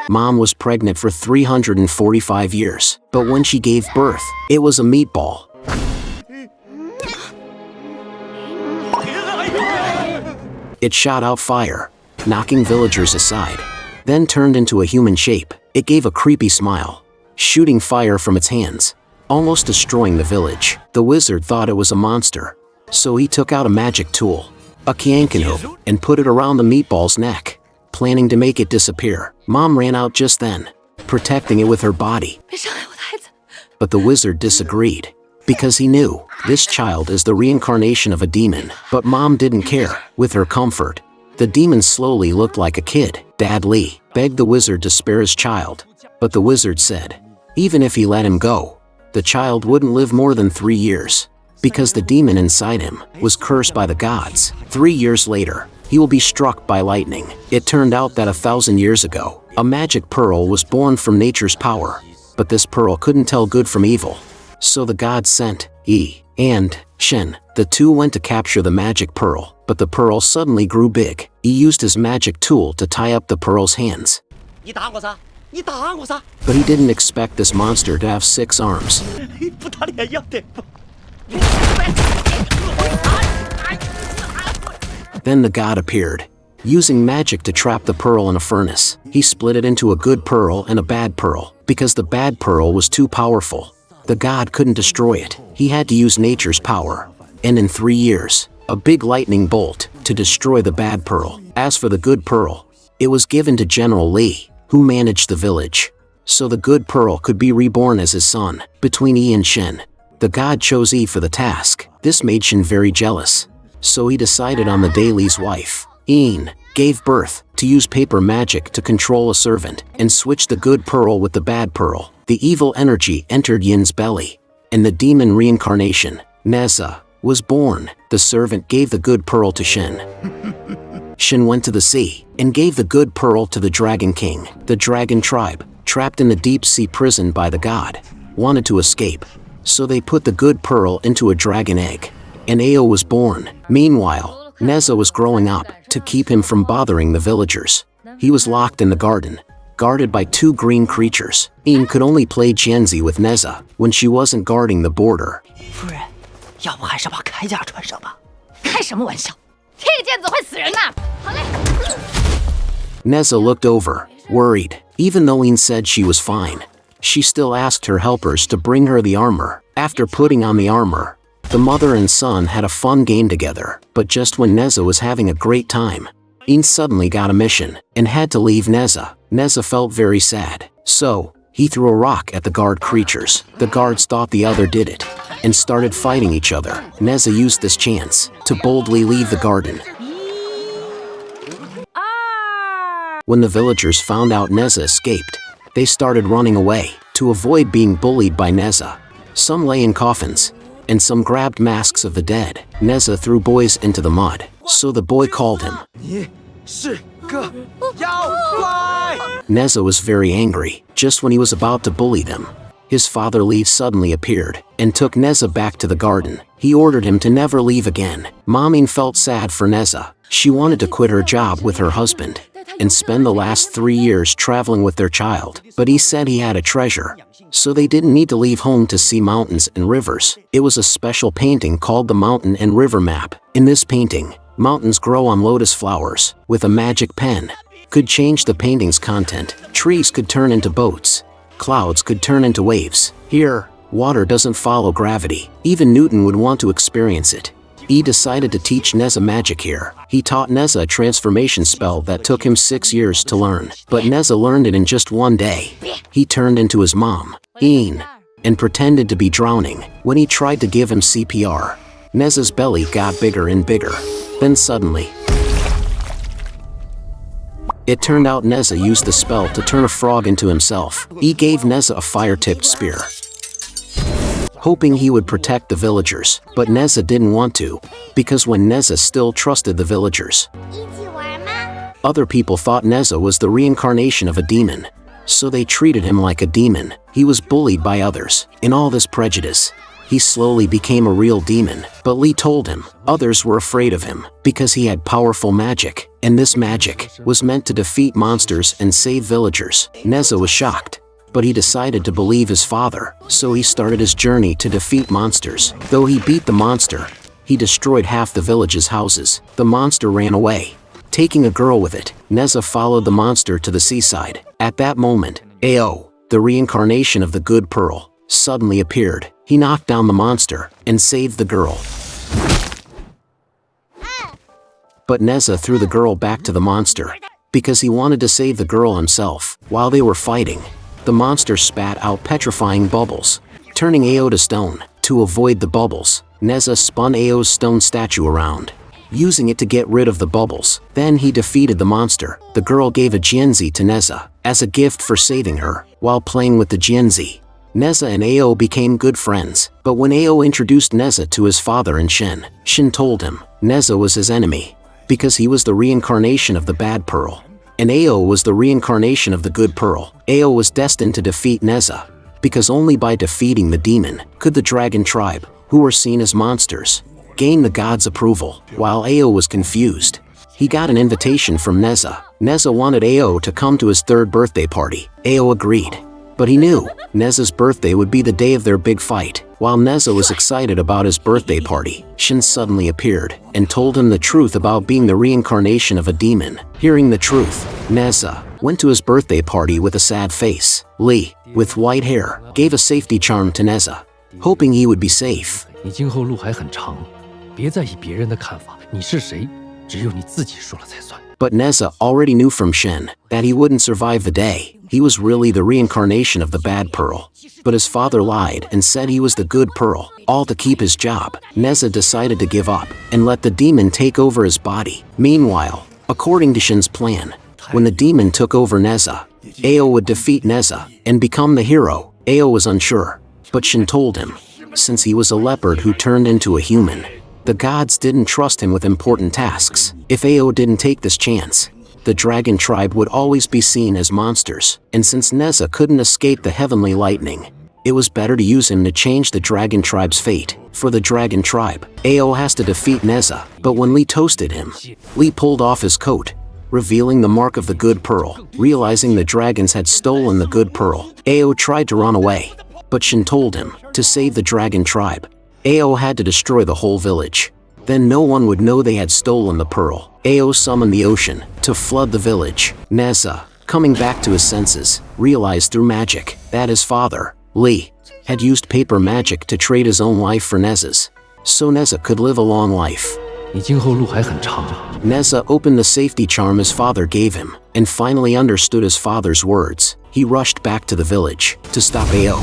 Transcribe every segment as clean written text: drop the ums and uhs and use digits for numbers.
Mom was pregnant for 345 years, but when she gave birth, it was a meatball. It shot out fire, knocking villagers aside, then turned into a human shape. It gave a creepy smile, shooting fire from its hands, almost destroying the village. The wizard thought it was a monster, so he took out a magic tool, a kyankano, and put it around the meatball's neck, planning to make it disappear. Mom ran out just then, protecting it with her body. But the wizard disagreed, because he knew this child is the reincarnation of a demon. But Mom didn't care. With her comfort, the demon slowly looked like a kid. Dad Lee begged the wizard to spare his child, but the wizard said, even if he let him go, the child wouldn't live more than 3 years, because the demon inside him was cursed by the gods. 3 years later, he will be struck by lightning. It turned out that 1,000 years ago, a magic pearl was born from nature's power, but this pearl couldn't tell good from evil. So the gods sent Yi and Shen. The two went to capture the magic pearl, but the pearl suddenly grew big. He used his magic tool to tie up the pearl's hands. But he didn't expect this monster to have 6 arms. Then the god appeared, using magic to trap the pearl in a furnace. He split it into a good pearl and a bad pearl, because the bad pearl was too powerful. The god couldn't destroy it. He had to use nature's power. And in 3 years, a big lightning bolt to destroy the bad pearl. As for the good pearl, it was given to General Li, who managed the village. So the good pearl could be reborn as his son. Between Yi and Shen, the god chose Yi for the task. This made Shen very jealous. So he decided on the day Li's wife, Yin, gave birth, to use paper magic to control a servant, and switch the good pearl with the bad pearl. The evil energy entered Yin's belly, and the demon reincarnation, Neza, was born. The servant gave the good pearl to Shen. Shen went to the sea, and gave the good pearl to the Dragon King. The dragon tribe, trapped in the deep sea prison by the god, wanted to escape, so they put the good pearl into a dragon egg, and Ao was born. Meanwhile, Neza was growing up. To keep him from bothering the villagers, he was locked in the garden, guarded by 2 green creatures. Yin could only play Jianzi with Neza when she wasn't guarding the border. Neza looked over, worried. Even though Yin said she was fine, she still asked her helpers to bring her the armor. After putting on the armor, the mother and son had a fun game together. But just when Neza was having a great time, Yin suddenly got a mission and had to leave Neza. Neza felt very sad, so he threw a rock at the guard creatures. The guards thought the other did it and started fighting each other. Neza used this chance to boldly leave the garden. When the villagers found out Neza escaped, they started running away to avoid being bullied by Neza. Some lay in coffins, and some grabbed masks of the dead. Neza threw boys into the mud, so the boy called him. Neza was very angry. Just when he was about to bully them, his father Li suddenly appeared and took Neza back to the garden. He ordered him to never leave again. Mom felt sad for Neza. She wanted to quit her job with her husband and spend the last 3 years traveling with their child. But he said he had a treasure, so they didn't need to leave home to see mountains and rivers. It was a special painting called the Mountain and River Map. In this painting, mountains grow on lotus flowers. With a magic pen, could change the painting's content. Trees could turn into boats. Clouds could turn into waves. Here, water doesn't follow gravity. Even Newton would want to experience it. He decided to teach Neza magic here. He taught Neza a transformation spell that took him 6 years to learn. But Neza learned it in just 1 day. He turned into his mom, Yin, and pretended to be drowning. When he tried to give him CPR, Neza's belly got bigger and bigger. Then suddenly, it turned out Neza used the spell to turn a frog into himself. He gave Neza a fire-tipped spear, hoping he would protect the villagers. But Neza didn't want to, because when Neza still trusted the villagers, other people thought Neza was the reincarnation of a demon, so they treated him like a demon. He was bullied by others. In all this prejudice, he slowly became a real demon. But Lee told him, others were afraid of him, because he had powerful magic, and this magic was meant to defeat monsters and save villagers. Neza was shocked, but he decided to believe his father, so he started his journey to defeat monsters. Though he beat the monster, he destroyed half the village's houses. The monster ran away, taking a girl with it. Neza followed the monster to the seaside. At that moment, Ao, the reincarnation of the good pearl, suddenly appeared. He knocked down the monster and saved the girl. But Neza threw the girl back to the monster, because he wanted to save the girl himself. While they were fighting, the monster spat out petrifying bubbles, turning Ao to stone. To avoid the bubbles, Neza spun Ao's stone statue around, using it to get rid of the bubbles. Then he defeated the monster. The girl gave a Jianzi to Neza as a gift for saving her. While playing with the Jianzi, Neza and Ao became good friends. But when Ao introduced Neza to his father and Shin told him Neza was his enemy, because he was the reincarnation of the bad pearl, and Ao was the reincarnation of the good pearl. Ao was destined to defeat Neza, because only by defeating the demon could the dragon tribe, who were seen as monsters, gain the god's approval. While Ao was confused, he got an invitation from Neza. Neza wanted Ao to come to his 3rd birthday party. Ao agreed, but he knew Neza's birthday would be the day of their big fight. While Neza was excited about his birthday party, Shin suddenly appeared and told him the truth about being the reincarnation of a demon. Hearing the truth, Neza went to his birthday party with a sad face. Lee, with white hair, gave a safety charm to Neza, hoping he would be safe. 你今后路还很长，别在意别人的看法，你是谁，只有你自己说了才算。 But Neza already knew from Shin that he wouldn't survive the day. He was really the reincarnation of the bad pearl. But his father lied and said he was the good pearl, all to keep his job. Neza decided to give up and let the demon take over his body. Meanwhile, according to Shin's plan, when the demon took over Neza, Ao would defeat Neza and become the hero. Ao was unsure, but Shin told him, since he was a leopard who turned into a human, the gods didn't trust him with important tasks. If Ao didn't take this chance, the dragon tribe would always be seen as monsters. And since Neza couldn't escape the heavenly lightning, it was better to use him to change the dragon tribe's fate. For the dragon tribe, Ao has to defeat Neza. But when Lee toasted him, Lee pulled off his coat, revealing the mark of the good pearl. Realizing the dragons had stolen the good pearl, Ao tried to run away, but Shin told him, to save the dragon tribe, Ao had to destroy the whole village. Then no one would know they had stolen the pearl. Ao summoned the ocean to flood the village. Neza, coming back to his senses, realized through magic that his father, Lee, had used paper magic to trade his own life for Neza's, so Neza could live a long life. 你今后路还很长。 Neza opened the safety charm his father gave him, and finally understood his father's words. He rushed back to the village to stop Ao.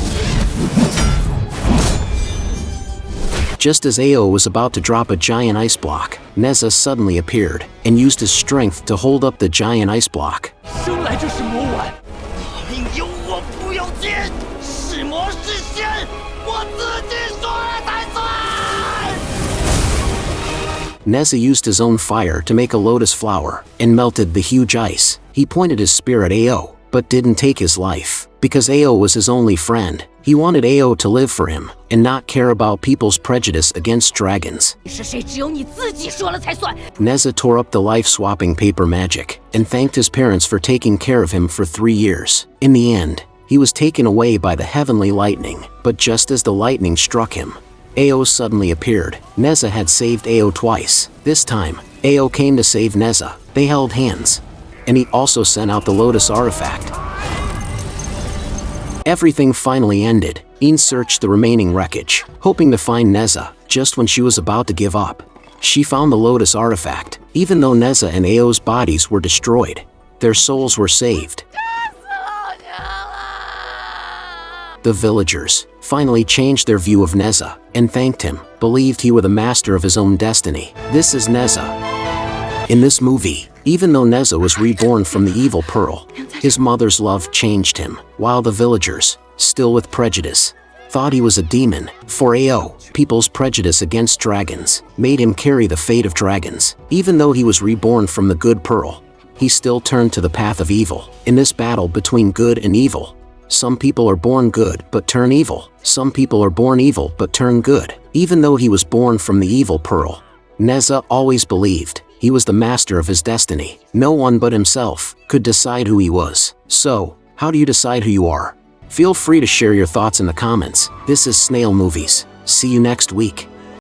Just as Ao was about to drop a giant ice block, Neza suddenly appeared and used his strength to hold up the giant ice block. 生来就是魔丸，命由我不由天，是魔是仙，我自己说了才算。 Neza used his own fire to make a lotus flower and melted the huge ice. He pointed his spear at Ao, but didn't take his life. Because Ao was his only friend, he wanted Ao to live for him and not care about people's prejudice against dragons. 是谁？只有你自己说了才算。 Neza tore up the life-swapping paper magic and thanked his parents for taking care of him for 3 years. In the end, he was taken away by the heavenly lightning, but just as the lightning struck him, Ao suddenly appeared. Neza had saved Ao twice. This time, Ao came to save Neza. They held hands, and he also sent out the lotus artifact. Everything finally ended. Een searched the remaining wreckage, hoping to find Neza. Just when she was about to give up, she found the lotus artifact. Even though Neza and Ao's bodies were destroyed, their souls were saved. The villagers finally changed their view of Neza and thanked him, believed he were the master of his own destiny. This is Neza. In this movie, even though Neza was reborn from the evil pearl, his mother's love changed him, while the villagers, still with prejudice, thought he was a demon. For Ao, people's prejudice against dragons made him carry the fate of dragons. Even though he was reborn from the good pearl, he still turned to the path of evil. In this battle between good and evil, Some people are born good but turn evil. Some people are born evil but turn good. Even though he was born from the evil pearl, Neza always believed he was the master of his destiny. No one but himself could decide who he was. So, how do you decide who you are? Feel free to share your thoughts in the comments. This is Snail Movies. See you next week.